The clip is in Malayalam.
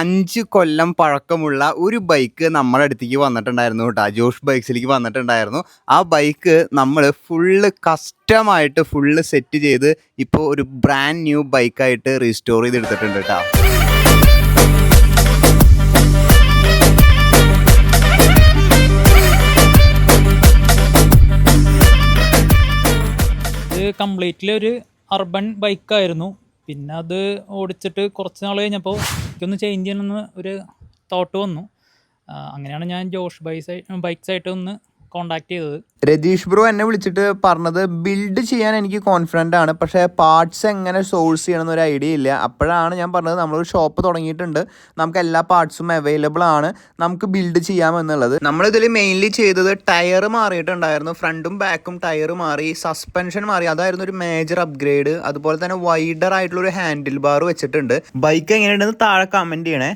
5 കൊല്ലം പഴക്കമുള്ള ഒരു ബൈക്ക് നമ്മുടെ അടുത്തേക്ക് വന്നിട്ടുണ്ടായിരുന്നു കേട്ടോ. ജോഷ് ബൈക്സിലേക്ക് വന്നിട്ടുണ്ടായിരുന്നു. ആ ബൈക്ക് നമ്മൾ ഫുള്ള് കസ്റ്റമായിട്ട് ഫുള്ള് സെറ്റ് ചെയ്ത് ഇപ്പോൾ ഒരു ബ്രാൻഡ് ന്യൂ ബൈക്കായിട്ട് റീസ്റ്റോർ ചെയ്തെടുത്തിട്ടുണ്ട് കേട്ടോ. ഇത് കംപ്ലീറ്റ്ലി ഒരു അർബൻ ബൈക്കായിരുന്നു. പിന്നെ അത് ഓടിച്ചിട്ട് കുറച്ച് നാൾ കഴിഞ്ഞപ്പോൾ എനിക്കൊന്ന് ചേഞ്ച് ചെയ്യണമെന്ന് ഒരു തോട്ട് വന്നു. അങ്ങനെയാണ് ഞാൻ ജോഷ് ബൈക്സായിട്ട് ഒന്ന് കോണ്ടാക്ട് ചെയ്തത്. രതീഷ് ബ്രോ എന്നെ വിളിച്ചിട്ട് പറഞ്ഞത് ബിൽഡ് ചെയ്യാൻ എനിക്ക് കോൺഫിഡൻ്റ് ആണ്, പക്ഷേ പാർട്സ് എങ്ങനെ സോഴ്സ് ചെയ്യണമെന്ന് ഒരു ഐഡിയ ഇല്ല. അപ്പോഴാണ് ഞാൻ പറഞ്ഞത് നമ്മളൊരു ഷോപ്പ് തുടങ്ങിയിട്ടുണ്ട്, നമുക്ക് എല്ലാ പാർട്സും അവൈലബിൾ ആണ്, നമുക്ക് ബിൽഡ് ചെയ്യാമെന്നുള്ളത്. നമ്മളിതിൽ മെയിൻലി ചെയ്തത് ടയർ മാറിയിട്ടുണ്ടായിരുന്നു, ഫ്രണ്ടും ബാക്കും ടയർ മാറി, സസ്പെൻഷൻ മാറി, അതായിരുന്നു ഒരു മേജർ അപ്ഗ്രേഡ്. അതുപോലെ തന്നെ വൈഡർ ആയിട്ടുള്ള ഒരു ഹാൻഡിൽ ബാർ വെച്ചിട്ടുണ്ട്. ബൈക്ക് എങ്ങനെയുണ്ടെന്ന് താഴെ കമൻറ്റ് ചെയ്യണേ.